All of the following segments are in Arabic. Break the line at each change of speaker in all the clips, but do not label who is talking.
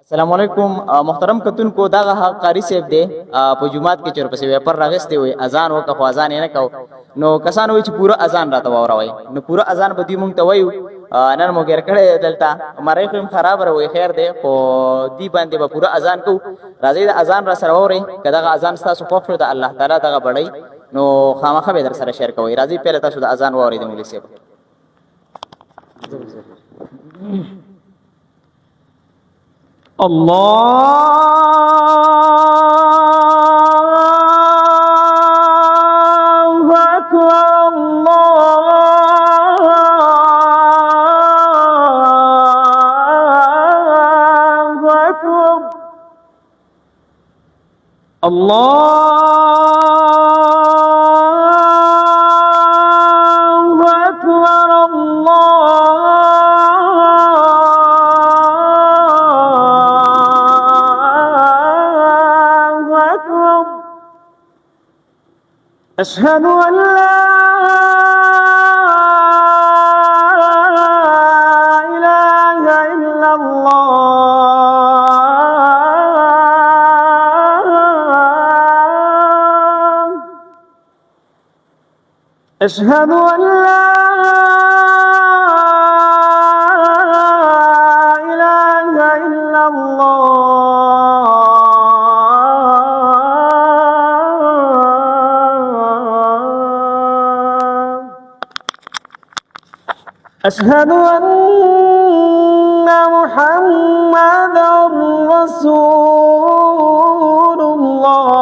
السلام علیکم محترم کتون کو دا قاری صاحب دی په جمعات کې چر پسې ویپر راغستې وي اذان وکړه خو اذان یې نه کو نو کسان وي چې پورا اذان راته واوروي نو پورا اذان به دوی مونږ ته وایو نن مو ګر کړه دلته مړی خو خراب راوي خیر دی خو دی باندې به پورا اذان کو راځي د اذان را سره ووري کدا اذان تاسو خوښ شو د الله تعالی دغه بړی نو خامخا به در سره شیر کوي راځي پهله تاسو د اذان ووري د مولوی صاحب
الله أكبر الله أكبر الله أكبر أشهد أن لا إله إلا الله أشهد أن لا إله إلا أشهد أن محمدا رسول الله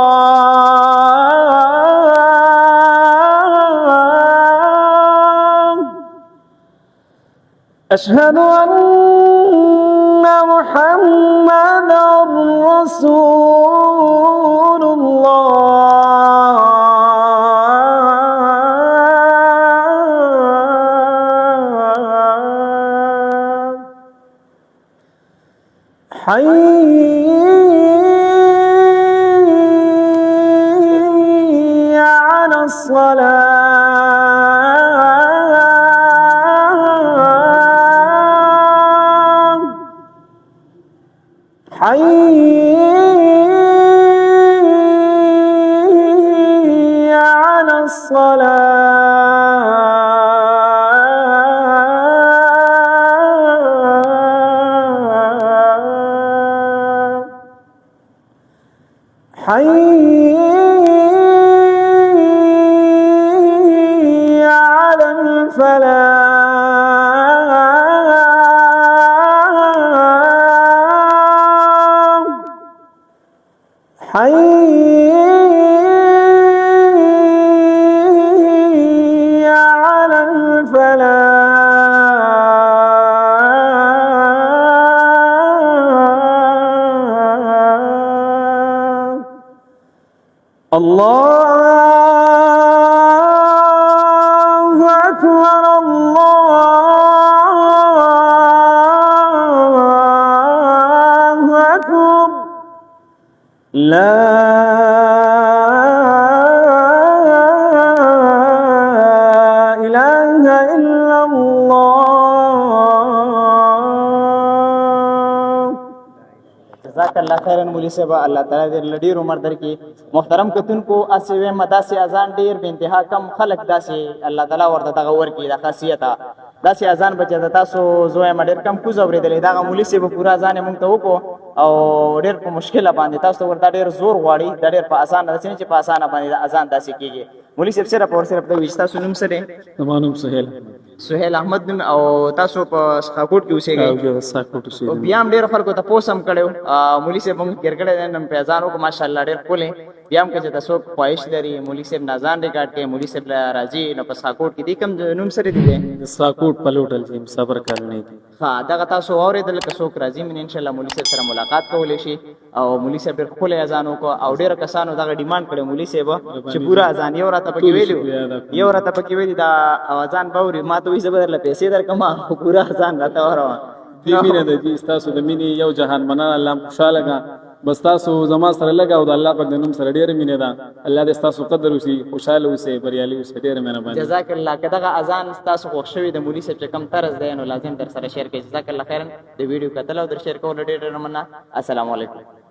أشهد أن محمدا رسول حي على الصلاة حي على الصلاة حي على الفلاح حي على الفلاح الله أكبر الله أكبر لا إله إلا الله
جزاک الله خیرن مولوی صاحب الله تعالی دې لډیر عمر درکې محترم کتونکو اسوي مداسي اذان ډیر به انتها کم خلق داسي الله تعالی ورته دغه ورکی د خاصیت داسي اذان بچا تاسو زوی مډیر کم کو زوري دلې دا مولوی صاحب پورا اذان مونږ ته وکړو او ډیر په مشکله باندې تاسو ورته ډیر زور غواړي د ډیر په اسان نه چې په اسانه باندې اذان داسي کیږي مولوی صاحب سره په سره په وښتا سنوم سره
زمانوم
سهیل احمد نوم او تاسو په سخاکوټ کې اوسېږئ او بیا هم ډېر خلکو تپوس هم کړی مولوي صاحب موږ تېر کړی دی نن په اذان وکړو ماشاءالله ډېر ښکلی بیا هم که چې څوک خواهش لري مولوي صاحب نه اذان ریکارډ کوي مولوي صاحب راځي نو په سخاکوټ کې دې کوم نوم سره دی
ساکوټ پلوټل چې صبر کولنی دي
ها دغه تاسو اورېدل که څوک راځي من ان شاء الله مولوي صاحب سره ملاقات کولی شي او مولوي صاحب ډېر ښکلی اذان وکړو او ډېرو کسانو دغه ډیمانډ کړی مولوي صاحب چې پوره اذان یو راته پکې ویلي یو راته پکې ویلي دا اذان به اوري ما ته وایي زه به درله پیسې درکړم خو پوره اذان راته واوروه
دې مینه د دې ستاسو د مینې یو جهان مننه الله خوشحاله کا بس تاسو زما سره لګاو د الله پاک د نوم سره ډېر مینه ده الله دې تاسو قدر وشي خوشاله اوسئ بریالي اوسئ ډېر مهرباني
جزاک الله که دغه اذان تاسو خوښ شوی د مولوي صاحب چې کم طرز دی نو لازم در سره شیر کړئ جزاک الله خیرن د ویډیو کتل او در شیر کول ډېر مننه السلام علیکم